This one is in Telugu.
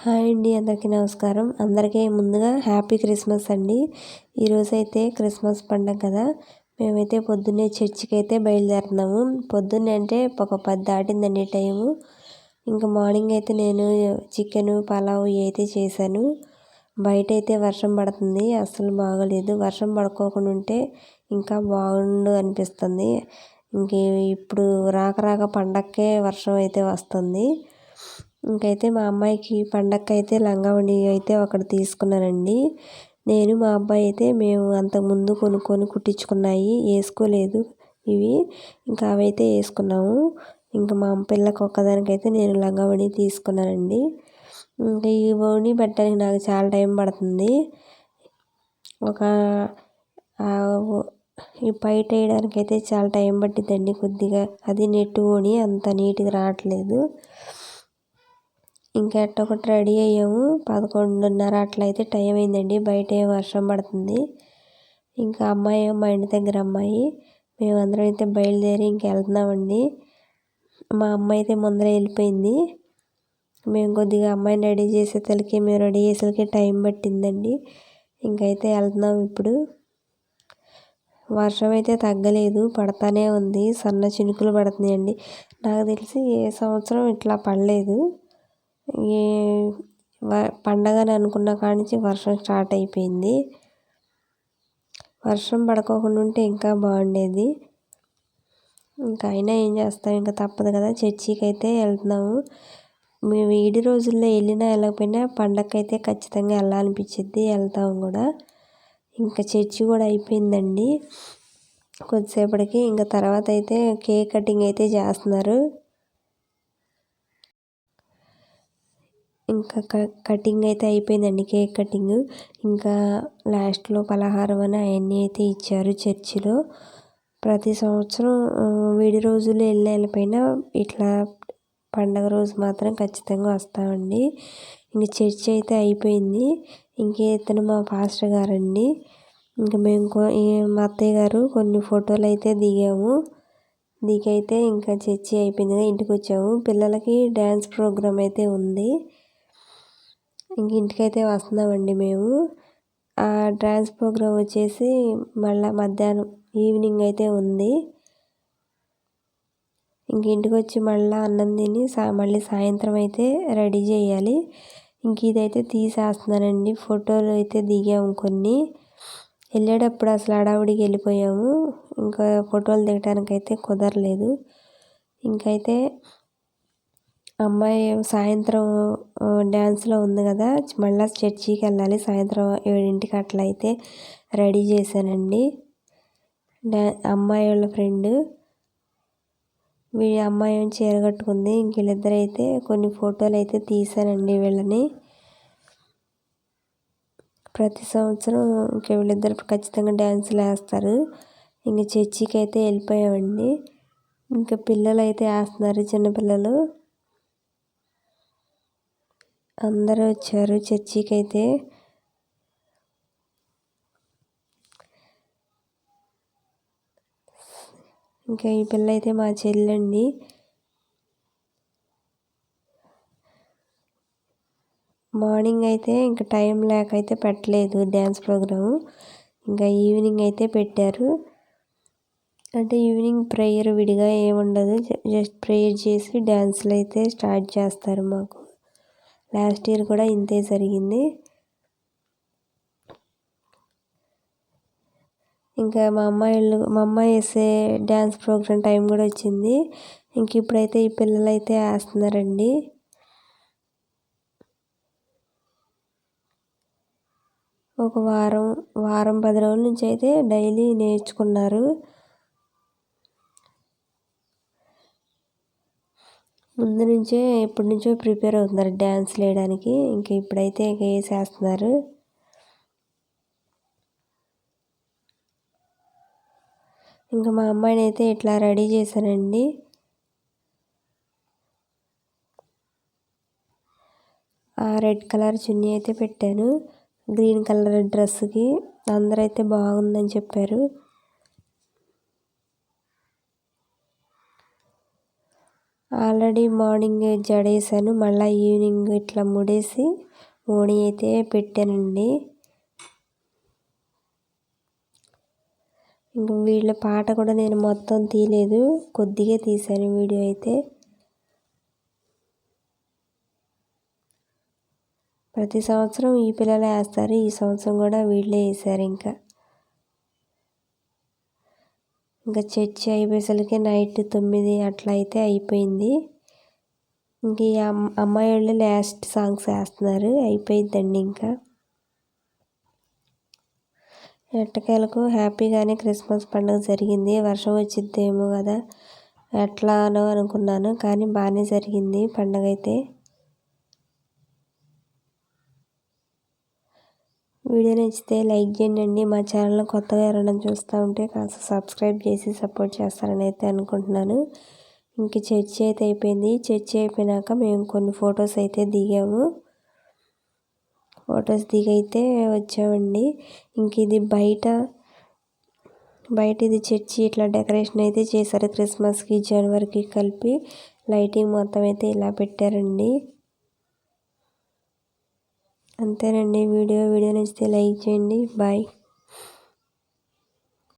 హాయ్ అండి, అందరికీ నమస్కారం. అందరికీ ముందుగా హ్యాపీ క్రిస్మస్ అండి. ఈరోజైతే క్రిస్మస్ పండగ కదా. మేమైతే పొద్దున్నే చర్చికి అయితే బయలుదేరుతున్నాము. పొద్దున్నే అంటే ఒక 10 దాటిందండి టైము. ఇంకా మార్నింగ్ అయితే నేను చికెను పలావ్ అయితే చేశాను. బయట అయితే వర్షం పడుతుంది, అస్సలు బాగోలేదు. వర్షం పడుకోకుండా ఉంటే ఇంకా బాగుండు అనిపిస్తుంది. ఇంక ఇప్పుడు రాక పండగకే వర్షం అయితే వస్తుంది. ఇంకైతే మా అమ్మాయికి పండగకైతే లంగా ఓణి అయితే ఒకటి తీసుకున్నానండి. నేను మా అబ్బాయి అయితే మేము అంతకుముందు కొనుక్కొని కుట్టించుకున్నాయి వేసుకోలేదు ఇవి. ఇంకా అవైతే వేసుకున్నాము. ఇంకా మా పిల్లకి ఒక్కదానికైతే నేను లంగా ఓణి తీసుకున్నానండి. ఇంకా ఈ ఓణి పెట్టడానికి నాకు చాలా టైం పడుతుంది. ఒక ఈ పైట వేయడానికి అయితే చాలా టైం పట్టిద్దండి కొద్దిగా. అది నెట్ ఓణి అంత నీట్గా రావట్లేదు. ఇంకా ఒకటి రెడీ అయ్యాము. 11:30 అట్లా అయితే టైం అయిందండి. బయట వర్షం పడుతుంది. ఇంకా అమ్మాయి మా ఇంటి దగ్గర అమ్మాయి మేమందరం అయితే బయలుదేరి వెళ్తున్నామండి. మా అమ్మాయి అయితే ముందర వెళ్ళిపోయింది. మేము కొద్దిగా అమ్మాయిని రెడీ చేసేసరికి మేము రెడీ చేసేసరికి టైం పట్టిందండి. ఇంకైతే వెళ్తున్నాం ఇప్పుడు. వర్షం అయితే తగ్గలేదు, పడతానే ఉంది. సన్న చినుకులు పడుతున్నాయండి. నాకు తెలిసి ఏ సంవత్సరం ఇట్లా పడలేదు. ఈ పండగని అనుకున్న కాడి నుంచి వర్షం స్టార్ట్ అయిపోయింది. వర్షం పడుకోకుండా ఉంటే ఇంకా బాగుండేది. ఇంకా అయినా ఏం చేస్తాం, ఇంకా తప్పదు కదా. చర్చికి అయితే వెళ్తున్నాము. మేము ఈడి రోజుల్లో వెళ్ళినా వెళ్ళకపోయినా పండగకైతే ఖచ్చితంగా వెళ్ళాలనిపించింది, వెళ్తాము కూడా. ఇంకా చర్చి కూడా అయిపోయిందండి కొద్దిసేపటికి. ఇంకా తర్వాత అయితే కేక్ కటింగ్ అయితే చేస్తున్నారు. ఇంకా కటింగ్ అయితే అయిపోయిందండి, కేక్ కటింగ్. ఇంకా లాస్ట్లో పలహారం అని అవన్నీ అయితే ఇచ్చారు చర్చిలో. ప్రతి సంవత్సరం విడి రోజులు వెళ్ళిపోయినా ఇట్లా పండగ రోజు మాత్రం ఖచ్చితంగా వస్తామండి. ఇంక చర్చి అయితే అయిపోయింది. ఇతను మా పాస్టర్ గారండి. ఇంకా మేము మా అత్తయ్య గారు కొన్ని ఫోటోలు అయితే దిగాము. దిగైతే ఇంకా చర్చి అయిపోయింది కదా, ఇంటికి వచ్చాము. పిల్లలకి డ్యాన్స్ ప్రోగ్రామ్ అయితే ఉంది. ఇంక ఇంటికైతే వస్తున్నామండి మేము. ఆ డ్యాన్స్ ప్రోగ్రామ్ వచ్చేసి మళ్ళీ మధ్యాహ్నం ఈవినింగ్ అయితే ఉంది. ఇంక ఇంటికి వచ్చి మళ్ళీ అన్నం తిని మళ్ళీ సాయంత్రం అయితే రెడీ చేయాలి. ఇంక ఇదైతే తీసేస్తున్నానండి. ఫోటోలు అయితే దిగాము కొన్ని. వెళ్ళేటప్పుడు అసలు హడావుడికి వెళ్ళిపోయాము. ఇంకా ఫోటోలు దిగడానికి అయితే కుదరలేదు. ఇంకైతే అమ్మాయి సాయంత్రం డ్యాన్స్లో ఉంది కదా, మళ్ళీ చర్చికి వెళ్ళాలి. సాయంత్రం 7 అట్లా అయితే రెడీ చేశానండి. అమ్మాయి వాళ్ళ ఫ్రెండ్ అమ్మాయి చీర కట్టుకుంది. ఇంక వీళ్ళిద్దరు అయితే కొన్ని ఫోటోలు అయితే తీశానండి వీళ్ళని. ప్రతి సంవత్సరం ఇంక వీళ్ళిద్దరు ఖచ్చితంగా డ్యాన్సులు వేస్తారు. ఇంక చర్చికి అయితే వెళ్ళిపోయామండి. ఇంకా పిల్లలు అయితే వేస్తున్నారు, చిన్నపిల్లలు అందరూ వచ్చారు చర్చికి అయితే. ఇంకా ఈ పిల్ల అయితే మా చెల్లండి. మార్నింగ్ అయితే ఇంకా టైం లేక అయితే పెట్టలేదు డ్యాన్స్ ప్రోగ్రాము. ఇంకా ఈవినింగ్ అయితే పెట్టారు. అంటే ఈవినింగ్ ప్రేయర్ విడిగా ఏముండదు, జస్ట్ ప్రేయర్ చేసి డ్యాన్స్లు అయితే స్టార్ట్ చేస్తారు మాకు. లాస్ట్ ఇయర్ కూడా ఇంతే జరిగింది. ఇంకా మా అమ్మాయి వేసే డ్యాన్స్ ప్రోగ్రామ్ టైం కూడా వచ్చింది. ఇంక ఇప్పుడైతే ఈ పిల్లలు అయితే వేస్తున్నారండి. ఒక వారం 10 రోజుల నుంచి అయితే డైలీ నేర్చుకున్నారు. ముందు నుంచే ఎప్పటి నుంచో ప్రిపేర్ అవుతున్నారు డ్యాన్స్లు వేయడానికి. ఇంక ఇప్పుడైతే వేసేస్తున్నారు. ఇంకా మా అమ్మాయిని అయితే ఇట్లా రెడీ చేశానండి. ఆ రెడ్ కలర్ చున్నీ అయితే పెట్టాను గ్రీన్ కలర్ డ్రెస్కి. అందరైతే బాగుందని చెప్పారు. ఆల్రెడీ మార్నింగ్ జడేసాను, మళ్ళీ ఈవినింగ్ ఇట్లా ముడేసి ఓణి అయితే పెట్టానండి. ఇంక వీళ్ళ పాట కూడా నేను మొత్తం తీయలేదు, కొద్దిగా తీశాను వీడియో అయితే. ప్రతి సంవత్సరం ఈ పిల్లలే వేస్తారు, ఈ సంవత్సరం కూడా వీళ్ళే వేసారు. ఇంకా చర్చి అయిపోయేసరికి నైట్ 9 అట్లా అయితే అయిపోయింది. ఇంక ఈ అమ్మాయి వాళ్ళు లాస్ట్ సాంగ్స్ వేస్తున్నారు, అయిపోయిద్దండి. ఇంకా ఎట్టకేలకు హ్యాపీగానే క్రిస్మస్ పండుగ జరిగింది. వర్షం వచ్చిద్దేమో కదా ఎట్లానో అనుకున్నాను, కానీ బాగానే జరిగింది పండుగ అయితే. వీడియో నచ్చితే లైక్ చేయండి. మా ఛానల్ కొత్తగా ఎవరైనా చూస్తూ ఉంటే కాస్త సబ్స్క్రైబ్ చేసి సపోర్ట్ చేస్తారని అయితే అనుకుంటున్నాను. ఇంక చర్చి అయితే అయిపోయింది. చర్చి అయిపోయినాక మేము కొన్ని ఫొటోస్ అయితే దిగాము. ఫొటోస్ దిగైతే వచ్చామండి. ఇంక ఇది బయట ఇది చర్చి ఇట్లా డెకరేషన్ అయితే చేశారు. క్రిస్మస్కి జనవరికి కలిపి లైటింగ్ మొత్తం అయితే ఇలా పెట్టారండి. అంతేనండి వీడియో నచ్చితే లైక్ చేయండి. బాయ్.